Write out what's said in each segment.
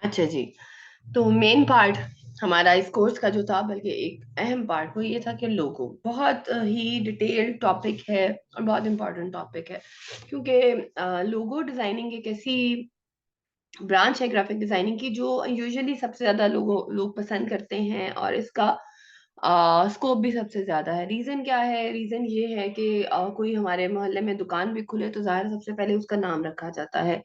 अच्छा जी। तो main part हमारा इस कोर्स का जो था, बल्कि एक अहम पार्ट, वो ये था कि लोगो बहुत ही डिटेल्ड टॉपिक है और बहुत इंपॉर्टेंट टॉपिक है। क्योंकि लोगो डिजाइनिंग एक ऐसी ब्रांच है ग्राफिक डिजाइनिंग की जो यूजुअली सबसे ज्यादा लोग पसंद करते हैं, और इसका स्कोप भी सबसे ज्यादा है। रीजन क्या है? रीजन ये है कि कोई हमारे मोहल्ले में दुकान भी खुले तो जाहिर है सबसे पहले उसका नाम रखा जाता है।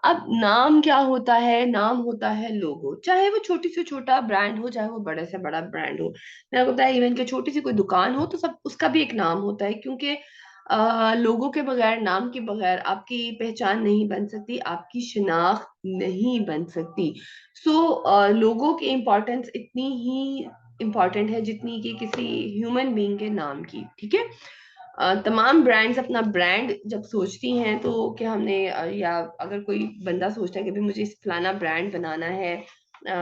अब नाम क्या होता है? नाम होता है लोगो, चाहे वो छोटी से छोटा ब्रांड हो, चाहे वो बड़े से बड़ा ब्रांड हो। मैंने आपको बताया, इवन के छोटी सी कोई दुकान हो तो सब उसका भी एक नाम होता है, क्योंकि लोगों के बगैर, नाम के बगैर आपकी पहचान नहीं बन सकती, आपकी शिनाख्त नहीं बन सकती। लोगों की इम्पोर्टेंस इतनी ही इम्पोर्टेंट है जितनी कि किसी ह्यूमन बीइंग के नाम की। ठीक है। तमाम ब्रांड्स अपना ब्रांड जब सोचती हैं तो क्या हमने या अगर कोई बंदा सोचता है कि भी मुझे इस फलाना ब्रांड बनाना है,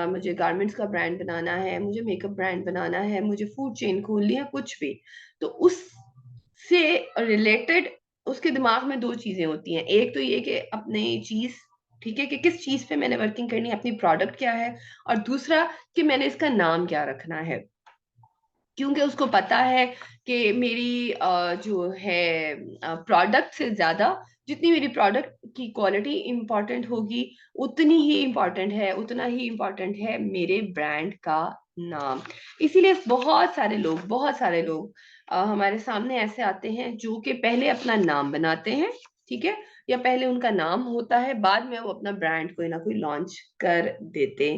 मुझे गारमेंट्स का ब्रांड बनाना है, मुझे मेकअप ब्रांड बनाना है, मुझे फूड चेन खोलनी है, कुछ भी, तो उससे रिलेटेड उसके दिमाग में दो चीजें होती हैं। एक तो ये कि अपनी चीज, ठीक है, कि किस चीज पे मैंने वर्किंग करनी है, अपनी प्रोडक्ट क्या है, और दूसरा कि मैंने इसका नाम क्या रखना है। क्योंकि उसको पता है कि मेरी जो है प्रोडक्ट से ज्यादा, जितनी मेरी प्रोडक्ट की क्वालिटी इंपॉर्टेंट होगी, उतनी ही इंपॉर्टेंट है, उतना ही इंपॉर्टेंट है मेरे ब्रांड का नाम। इसीलिए बहुत सारे लोग हमारे सामने ऐसे आते हैं जो कि पहले अपना नाम बनाते हैं, ठीक है, या पहले उनका नाम होता है, बाद में वो अपना ब्रांड कोई ना कोई लॉन्च कर देते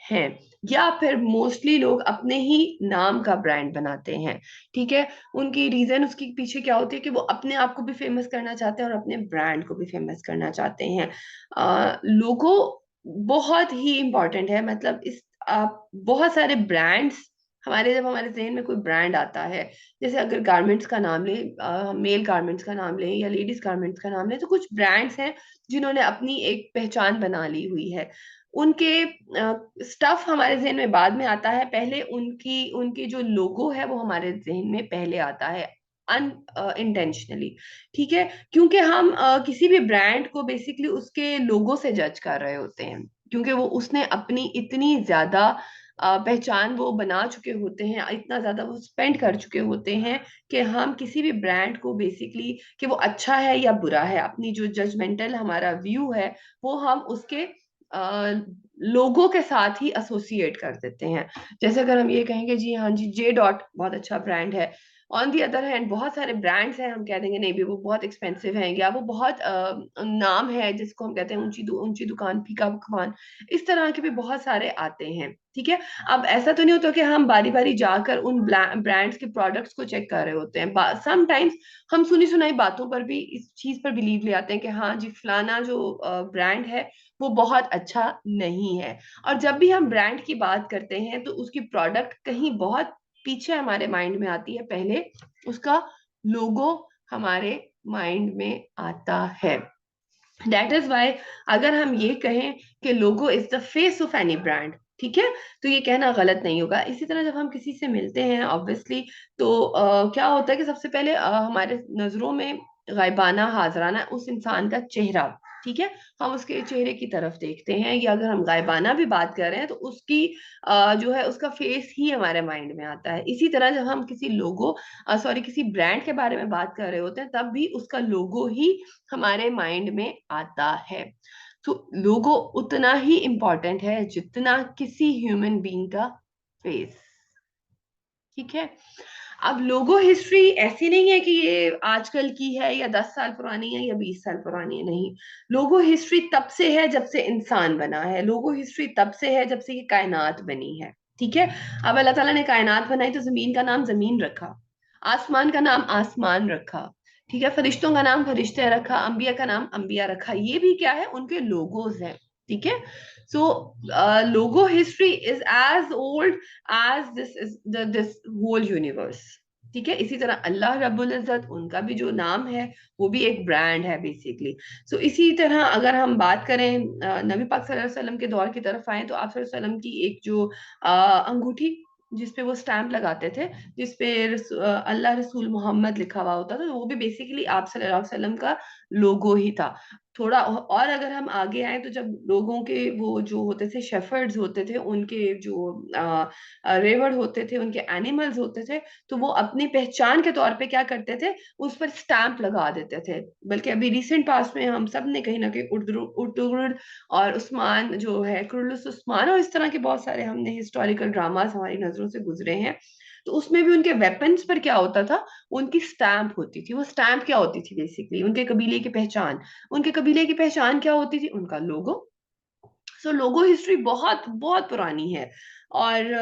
हैं। या फिर मोस्टली लोग अपने ही नाम का ब्रांड बनाते हैं। ठीक है। उनकी रीजन उसके पीछे क्या होती है कि वो अपने आप को भी फेमस करना चाहते हैं और अपने ब्रांड को भी फेमस करना चाहते हैं। लोगो बहुत ही इंपॉर्टेंट है। मतलब बहुत सारे ब्रांड्स जब हमारे जहन में कोई ब्रांड आता है, जैसे अगर गारमेंट्स का नाम लें, मेल गारमेंट्स का नाम लें या लेडीज गारमेंट्स का नाम लें, तो कुछ ब्रांड्स हैं जिन्होंने अपनी एक पहचान बना ली हुई है। उनके स्टफ हमारे जहन में बाद में आता है, पहले उनकी उनकी जो लोगो है वो हमारे जहन में पहले आता है, अन इंटेंशनली। ठीक है। क्योंकि हम किसी भी ब्रांड को बेसिकली उसके लोगो से जज कर रहे होते हैं, क्योंकि वो उसने अपनी इतनी ज्यादा पहचान वो बना चुके होते हैं, इतना ज्यादा वो स्पेंड कर चुके होते हैं कि हम किसी भी ब्रांड को बेसिकली, कि वो अच्छा है या बुरा है, अपनी जो जजमेंटल हमारा व्यू है वो हम उसके लोगों के साथ ही एसोसिएट कर देते हैं। जैसे अगर हम ये कहेंगे जी हाँ जी, जे डॉट बहुत अच्छा ब्रांड है, ऑन दी अदर हैंड बहुत सारे ब्रांड्स हैं, हम कह देंगे नहीं भी वो बहुत एक्सपेंसिव है, या वो बहुत नाम है जिसको हम कहते हैं ऊंची दुकान फीका पकवान। इस तरह के भी बहुत सारे आते हैं। ठीक है। अब ऐसा तो नहीं होता कि हम बारी बारी जाकर उन ब्रांड्स के प्रोडक्ट्स को चेक कर रहे होते हैं। समटाइम्स हम सुनी सुनाई बातों पर भी इस चीज पर बिलीव ले आते हैं कि हाँ जी, फलाना जो ब्रांड है वो बहुत अच्छा नहीं है। और जब भी हम ब्रांड की बात करते हैं तो उसकी प्रोडक्ट कहीं बहुत पीछे हमारे माइंड में आती है, पहले उसका लोगो हमारे माइंड में आता है। दैट इज वाई अगर हम ये कहें कि लोगो is the face of any brand, ठीक है, तो ये कहना गलत नहीं होगा। इसी तरह जब हम किसी से मिलते हैं ऑब्वियसली, तो क्या होता है कि सबसे पहले हमारे नजरों में गायबाना हाजराना उस इंसान का चेहरा, ठीक है, हम उसके चेहरे की तरफ देखते हैं, या अगर हम गायबाना भी बात कर रहे हैं तो उसकी जो है उसका फेस ही हमारे माइंड में आता है। इसी तरह जब हम किसी ब्रांड के बारे में बात कर रहे होते हैं, तब भी उसका लोगो ही हमारे माइंड में आता है। तो लोगो उतना ही इंपॉर्टेंट है जितना किसी ह्यूमन बीइंग का फेस। ठीक है। अब लोगो हिस्ट्री ऐसी नहीं है कि ये आजकल की है या 10 साल पुरानी है या 20 साल पुरानी है, नहीं। लोगो हिस्ट्री तब से है जब से इंसान बना है। लोगो हिस्ट्री तब से है जब से ये कायनात बनी है। ठीक है। अब अल्लाह ताला ने कायनात बनाई तो जमीन का नाम जमीन रखा, आसमान का नाम आसमान रखा, ठीक है, फरिश्तों का नाम फरिश्ते रखा, अंबिया का नाम अंबिया रखा। ये भी क्या है? उनके लोगोज हैं। ठीक है। So logo history is as old as this whole universe. ठीक है। इसी तरह अल्लाह रब्बुल इज्जत, उनका भी जो नाम है वो भी एक ब्रांड है बेसिकली। सो इसी तरह अगर हम बात करें नबी पाक सल्लल्लाहु अलैहि वसल्लम के दौर की तरफ आए, तो आप सल्लल्लाहु अलैहि वसल्लम की एक जो अंगूठी जिसपे वो स्टैम्प लगाते थे, जिसपे अल्लाह रसूल मोहम्मद लिखा हुआ होता था, तो वो भी बेसिकली आप सल्लल्लाहु अलैहि वसल्लम का लोगो ही था। थोड़ा और अगर हम आगे आए तो जब लोगों के वो जो होते थे शेफर्ड्स होते थे, उनके जो रेवड़ होते थे, उनके एनिमल्स होते थे, तो वो अपनी पहचान के तौर पे क्या करते थे, उस पर स्टैंप लगा देते थे। बल्कि अभी रिसेंट पास्ट में हम सब ने कहीं ना कहीं उर्दू और उस्मान जो है, कुर्लुस उस्मान, और इस तरह के बहुत सारे हमने हिस्टोरिकल ड्रामास हमारी नजरों से गुजरे हैं। तो उसमें भी उनके वेपन्स पर क्या होता था, उनकी स्टैंप होती थी। वो स्टैंप क्या होती थी, बेसिकली उनके कबीले की पहचान। उनके कबीले की पहचान क्या होती थी, उनका लोगो। सो लोगो हिस्ट्री बहुत बहुत पुरानी है। और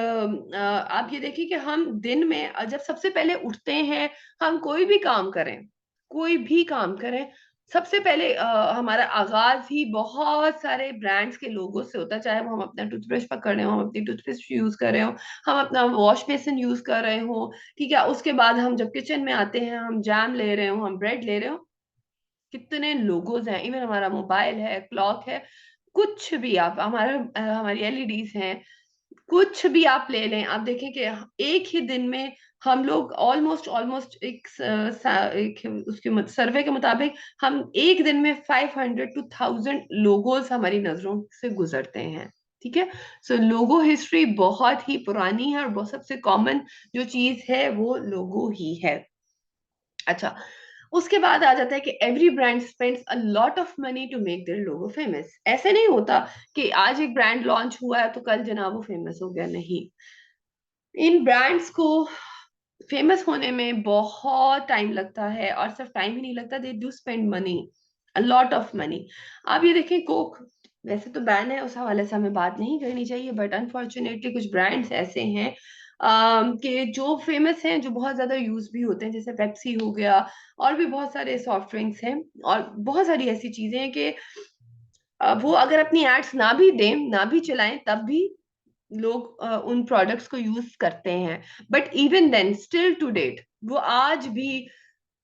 आप ये देखिए कि हम दिन में जब सबसे पहले उठते हैं, हम कोई भी काम करें, कोई भी काम करें, सबसे पहले हमारा आगाज ही बहुत सारे ब्रांड्स के लोगो से होता है। चाहे वो हम अपना टूथब्रश पकड़ रहे हो, हम अपनी टूथपेस्ट यूज कर रहे हो, हम अपना वॉश बेसिन यूज कर रहे हो, ठीक है, उसके बाद हम जब किचन में आते हैं, हम जैम ले रहे हो, हम ब्रेड ले रहे हो, कितने लोगोज हैं। इवन हमारा मोबाइल है, क्लॉक है, कुछ भी आप हमारी एलईडीज हैं, कुछ भी आप ले लें, आप देखें कि एक ही दिन में हम लोग ऑलमोस्ट ऑलमोस्ट एक उसके सर्वे के मुताबिक हम एक दिन में 500 to 1000 लोगोज हमारी नजरों से गुजरते हैं। ठीक है। सो लोगो हिस्ट्री बहुत ही पुरानी है, और बहुत सबसे कॉमन जो चीज है वो लोगो ही है। अच्छा, उसके बाद आ जाता है कि every brand spends a lot of money to make their logo famous. ऐसे नहीं होता कि आज एक ब्रांड लॉन्च हुआ है तो कल जनाब वो फेमस हो गया, नहीं। इन ब्रांड्स को फेमस होने में बहुत टाइम लगता है, और सिर्फ टाइम ही नहीं लगता, they do spend money, a lot of money. आप ये देखें, कोक वैसे तो बैन है, उस हवाले से हमें बात नहीं करनी चाहिए, बट अनफॉर्चुनेटली कुछ ब्रांड्स ऐसे हैं कि जो फेमस हैं, जो बहुत ज्यादा यूज भी होते हैं, जैसे पेप्सी हो गया, और भी बहुत सारे सॉफ्ट ड्रिंक्स हैं, और बहुत सारी ऐसी चीजें हैं कि वो अगर अपनी एड्स ना भी दें, ना भी चलाएं, तब भी लोग उन प्रोडक्ट्स को यूज करते हैं। But even then still to date वो आज भी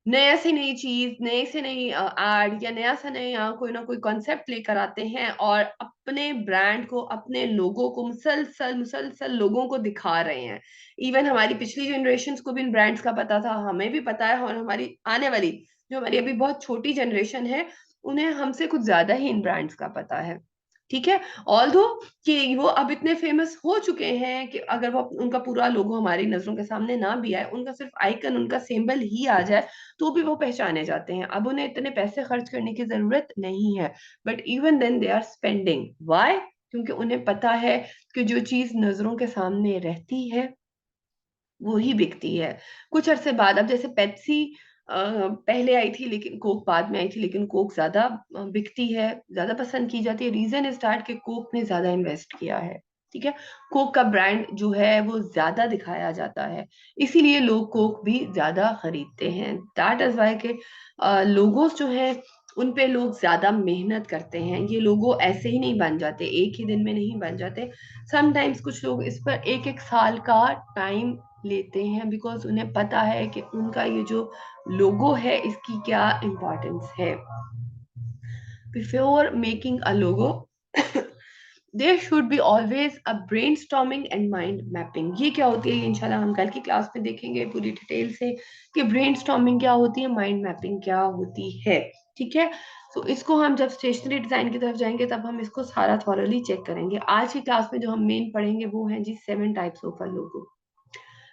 नया से नई चीज, नए से नई एड, या नया से नया कोई ना कोई कॉन्सेप्ट लेकर आते हैं, और अपने ब्रांड को, अपने लोगों को मुसलसल मुसलसल लोगों को दिखा रहे हैं। इवन हमारी पिछली जनरेशन को भी इन ब्रांड्स का पता था, हमें भी पता है, और हमारी आने वाली जो हमारी अभी बहुत छोटी जनरेशन है, उन्हें हमसे कुछ ज्यादा ही इन ब्रांड्स का पता है। ठीक है। ऑल्दो कि वो अब इतने फेमस हो चुके हैं कि अगर वो उनका पूरा लोगो हमारी नजरों के सामने ना भी आए, उनका सिर्फ आइकन, उनका सिंबल ही आ जाए, तो भी वो पहचाने जाते हैं। अब उन्हें इतने पैसे खर्च करने की जरूरत नहीं है, but even then they are spending. Why? क्योंकि उन्हें पता है कि जो चीज नजरों के सामने रहती है वो ही बिकती है। कुछ अरसे बाद, अब जैसे पेप्सी पहले आई थी, लेकिन कोक बाद में आई थी, लेकिन कोक ज्यादा बिकती है, ज्यादा पसंद की जाती है। रीजन इज दैट कि कोक ने ज्यादा इन्वेस्ट किया है। ठीक है। कोक का ब्रांड जो है वो ज्यादा दिखाया जाता है, इसीलिए लोग कोक भी ज्यादा खरीदते हैं। दैट इज वाई के लोगोस जो है उन पे लोग ज्यादा मेहनत करते हैं। ये लोगो ऐसे ही नहीं बन जाते, एक ही दिन में नहीं बन जाते। समटाइम्स कुछ लोग इस पर एक एक साल का टाइम लेते हैं, बिकॉज उन्हें पता है कि उनका ये जो लोगो है इसकी क्या इम्पोर्टेंस है। Before making a logo there should be always a brainstorming and mind mapping. ये क्या होती है, ये इंशाल्लाह हम कल की क्लास में देखेंगे पूरी डिटेल से कि ब्रेनस्टॉर्मिंग क्या होती है, माइंड मैपिंग क्या होती है। ठीक है। तो इसको हम जब स्टेशनरी डिजाइन की तरफ जाएंगे तब हम इसको सारा थॉरली चेक करेंगे। आज की क्लास में जो हम मेन पढ़ेंगे वो है जी 7 types of a logo.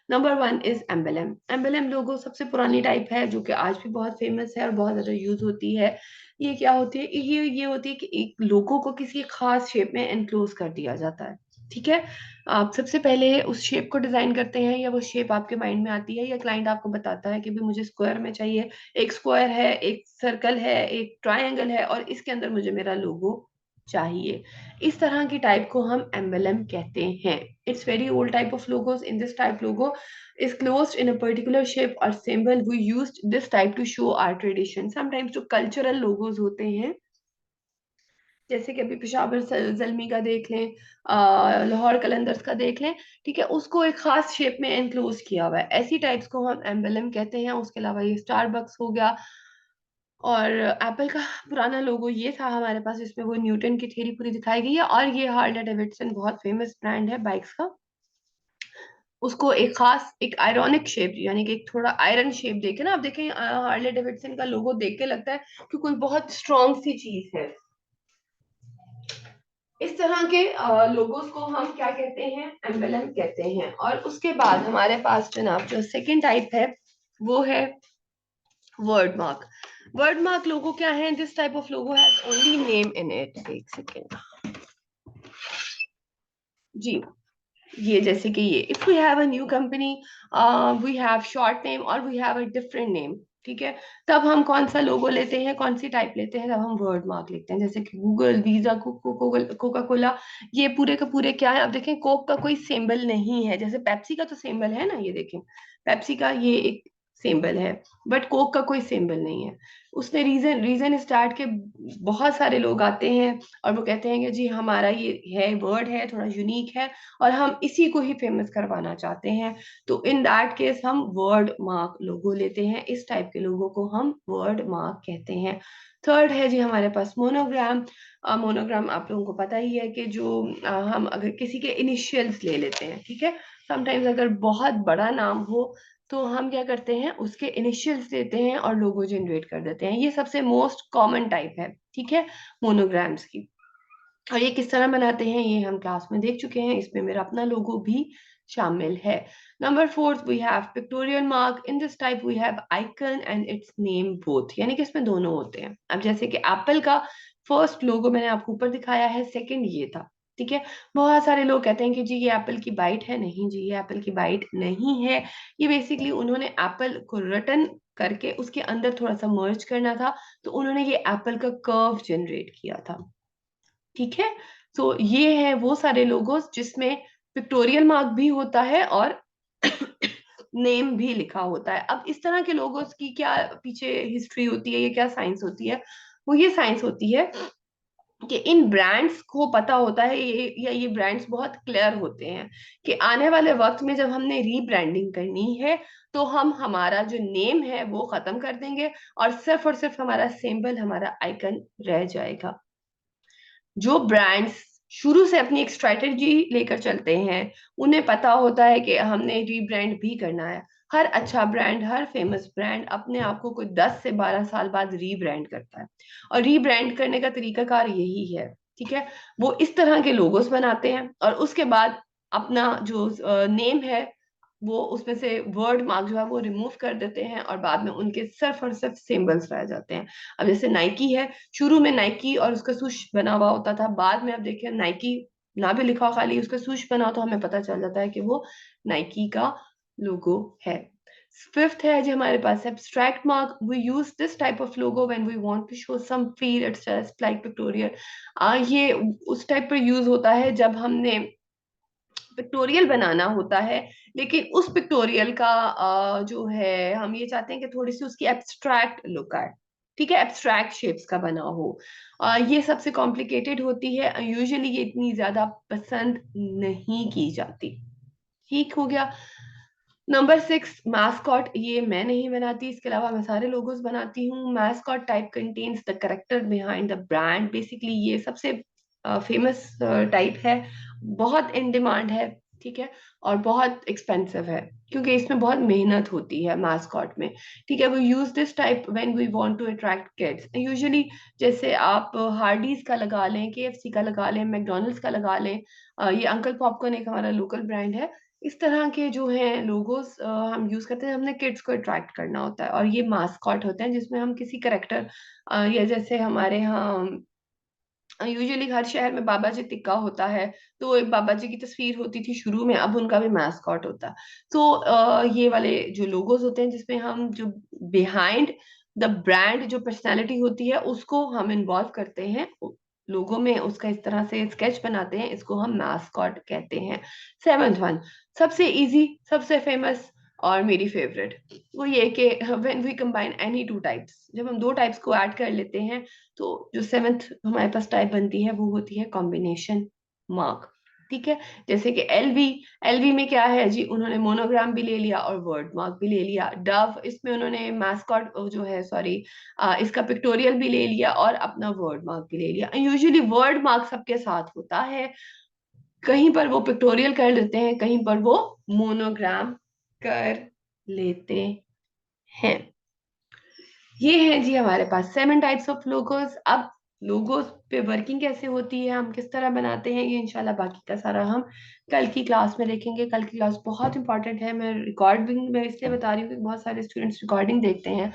Number one is emblem. Emblem logo सबसे पुरानी टाइप है, जो कि आज भी बहुत फेमस है और बहुत ज्यादा यूज होती है। ये क्या होती है, ये होती है कि एक लोगो को किसी खास शेप में एनक्लोज कर दिया जाता है। ठीक है। आप सबसे पहले उस शेप को डिजाइन करते हैं, या वो शेप आपके माइंड में आती है, या क्लाइंट आपको बताता है कि भी मुझे स्क्वायर में चाहिए। एक स्क्वायर है, एक सर्कल है, एक ट्रायंगल है, और इसके अंदर मुझे मेरा लोगो चाहिए। इस तरह की टाइप को हम एम्बलम कहते हैं। It's very old type of logos. In this type logo is closed in a particular shape or symbol. We used this type to show our tradition. Sometimes जो cultural logos होते हैं, जैसे कि अभी पेशावर जलमी का देख लें, लाहौर कलंदर्स का देख लें, ठीक है, उसको एक खास शेप में एनक्लोज किया हुआ है, ऐसी टाइप्स को हम एम्बलम कहते हैं। उसके अलावा ये स्टारबक्स हो गया, और एप्पल का पुराना लोगो ये था हमारे पास, इसमें वो न्यूटन की थ्योरी पूरी दिखाई गई है। और ये हार्ले डेविडसन बहुत फेमस ब्रांड है बाइक्स का, उसको एक खास एक आयरॉनिक शेप यानी कि एक थोड़ा आयरन शेप देके ना, आप देखें हार्ले डेविडसन का लोगो देख के लगता है कि कोई बहुत स्ट्रॉन्ग सी चीज है। इस तरह के लोगोस को हम क्या कहते हैं, एम्बलम कहते हैं। और उसके बाद हमारे पास जनाब जो सेकंड टाइप है वो है word mark. Word mark logo क्या है? This type of logo has only name in it. एक सेकेंड जी, ये जैसे कि ये if we have a new company, we have short name और we have a different name, ठीक है, तब हम कौन सा लोगो लेते हैं, कौन सी टाइप लेते हैं? तब हम वर्ड मार्क लिखते हैं। जैसे कि गूगल, वीजा, कोका कोला, ये पूरे का पूरे क्या है? अब देखें कोक का कोई सिंबल नहीं है, जैसे पेप्सी का तो सिंबल है ना, ये देखें पेप्सी का ये एक सिंबल है, बट कोक का कोई सिंबल नहीं है। उसने रीजन रीजन स्टार्ट के बहुत सारे लोग आते हैं और वो कहते हैं कि जी हमारा ये है वर्ड है, थोड़ा यूनिक है और हम इसी को ही फेमस करवाना चाहते हैं, तो इन दैट केस हम वर्ड मार्क लोगो लेते हैं। इस टाइप के लोगों को हम वर्ड मार्क कहते हैं। थर्ड है जी हमारे पास मोनोग्राम। मोनोग्राम आप लोगों को पता ही है कि जो हम अगर किसी के इनिशियल्स ले लेते हैं, ठीक है, समटाइम्स अगर बहुत बड़ा नाम हो तो हम क्या करते हैं, उसके इनिशियल्स लेते हैं और लोगो जनरेट कर देते हैं। ये सबसे मोस्ट कॉमन टाइप है, ठीक है, मोनोग्राम्स की। और ये किस तरह बनाते हैं ये हम क्लास में देख चुके हैं, इसमें मेरा अपना लोगो भी शामिल है। Number fourth we have pictorial mark. In this type we have icon and its name both, यानी कि इसमें दोनों होते हैं। अब जैसे कि एप्पल का फर्स्ट लोगो मैंने आपको ऊपर दिखाया है, सेकंड ये था, ठीक है। बहुत सारे लोग कहते हैं कि जी ये एप्पल की बाइट है। नहीं जी, ये एप्पल की बाइट नहीं है। ये बेसिकली उन्होंने एप्पल को रिटर्न करके उसके अंदर थोड़ा सा मर्ज करना था, तो उन्होंने ये एप्पल का कर्व जनरेट किया था, ठीक है। तो ये है वो सारे लोगोस जिसमें पिक्टोरियल मार्क भी होता है और नेम भी लिखा होता है। अब इस तरह के लोगोस की क्या पीछे हिस्ट्री होती है, ये क्या साइंस होती है? वो ये साइंस होती है कि इन ब्रांड्स को पता होता है ये ब्रांड्स बहुत क्लियर होते हैं कि आने वाले वक्त में जब हमने रीब्रांडिंग करनी है तो हम हमारा जो नेम है वो खत्म कर देंगे और सिर्फ हमारा सिंबल, हमारा आइकन रह जाएगा। जो ब्रांड्स शुरू से अपनी एक स्ट्रेटेजी लेकर चलते हैं, उन्हें पता होता है कि हमने रीब्रांड भी करना है। हर अच्छा ब्रांड, हर फेमस ब्रांड अपने आप को कोई 10 से 12 साल बाद रीब्रांड करता है और रीब्रांड करने का तरीकाकार यही है, ठीक है। वो इस तरह के लोगोस बनाते हैं और उसके बाद अपना जो नेम है वो उसमें से वर्ड मार्क जो है वो रिमूव कर देते हैं और बाद में उनके सिर्फ और सिर्फ सिंबल्स रह जाते हैं। अब जैसे नाइकी है, शुरू में नाइकी और उसका सूश बना हुआ होता था, बाद में अब देखिए नाइकी ना भी लिखा हो, खाली उसका सूश बना हो, तो हमें पता चल जाता है कि वो नाइकी का लोगो है। फिफ्थ है जी हमारे पास abstract mark. We use this type of logo when we want to show some feel, it's just like pictorial. ये उस टाइप पर यूज होता है जब हमने पिक्टोरियल बनाना होता है, लेकिन उस पिक्टोरियल का जो है हम ये चाहते हैं कि थोड़ी सी उसकी एब्स्ट्रैक्ट लुक आए, ठीक है, एब्स्ट्रैक्ट शेप्स का बना हो। ये सबसे कॉम्प्लिकेटेड होती है, यूजुअली ये इतनी ज्यादा पसंद नहीं की जाती। ठीक हो गया। Number six mascot. ये मैं नहीं बनाती, इसके अलावा मैं सारे लोगोस बनाती हूँ। Mascot type contains the character behind the brand. Basically ये सबसे फेमस टाइप है, बहुत इन डिमांड है, ठीक है, और बहुत एक्सपेंसिव है क्योंकि इसमें बहुत मेहनत होती है मैस्कॉट में, ठीक है। वो use this type when we want to attract kids usually. जैसे आप हार्डीज का लगा लें, केएफसी का लगा लें, मैकडोनल्ड्स का लगा लें, ये अंकल पॉपकॉर्न एक हमारा लोकल ब्रांड है। इस तरह के जो हैं लोगोस हम यूज करते हैं, हमने किड्स को अट्रैक्ट करना होता है और ये मास्कॉट होते हैं जिसमें हम किसी करेक्टर या जैसे हमारे यहाँ यूजुअली हर शहर में बाबा जी टिक्का होता है, तो एक बाबा जी की तस्वीर होती थी शुरू में, अब उनका भी मैस्कॉट होता है। तो ये वाले जो लोगोस होते हैं जिसमें हम जो बिहाइंड द ब्रांड जो पर्सनैलिटी होती है उसको हम इन्वॉल्व करते हैं लोगों में, उसका इस तरह से स्केच बनाते हैं, इसको हम मैस्कॉट कहते हैं। सेवंथ वन, सबसे इजी, सबसे फेमस और मेरी फेवरेट, वो ये कि when we combine any two types, जब हम दो टाइप्स को ऐड कर लेते हैं तो जो सेवेंथ हमारे पास टाइप बनती है वो होती है कॉम्बिनेशन मार्क, ठीक है। जैसे कि एलवी, एलवी में क्या है जी, उन्होंने मोनोग्राम भी ले लिया और वर्ड मार्क भी ले लिया। डव, इसमें उन्होंने मैस्कॉट जो है सॉरी इसका पिक्टोरियल भी ले लिया और अपना वर्ड मार्क भी ले लिया। यूजुअली वर्ड मार्क सबके साथ होता है, कहीं पर वो पिक्टोरियल कर लेते हैं, कहीं पर वो मोनोग्राम कर लेते हैं। ये है जी हमारे पास 7 टाइप्स ऑफ लोगोस। अब लोगोस पे वर्किंग कैसे होती है, हम किस तरह बनाते हैं, ये इंशाल्लाह बाकी का सारा हम कल की क्लास में देखेंगे। कल की क्लास बहुत इंपॉर्टेंट है। मैं रिकॉर्डिंग में इसलिए बता रही हूँ कि बहुत सारे स्टूडेंट्स रिकॉर्डिंग देखते हैं।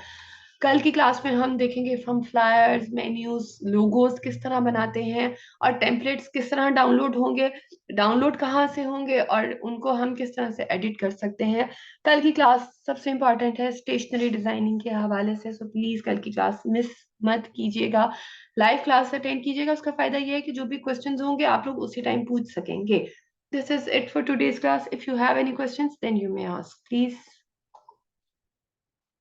कल की क्लास में हम देखेंगे हम फ्लायर्स, मेन्यूज, लोगोस किस तरह बनाते हैं, और टेम्पलेट्स किस तरह डाउनलोड होंगे, डाउनलोड कहाँ से होंगे, और उनको हम किस तरह से एडिट कर सकते हैं। कल की क्लास सबसे इम्पॉर्टेंट है स्टेशनरी डिजाइनिंग के हवाले से, सो प्लीज कल की क्लास मिस मत कीजिएगा। लाइव क्लास अटेंड कीजिएगा। उसका फायदा ये है कि जो भी क्वेश्चंस होंगे आप लोग उसी टाइम पूछ सकेंगे। This is it for today's class. If you have any questions then you may ask please.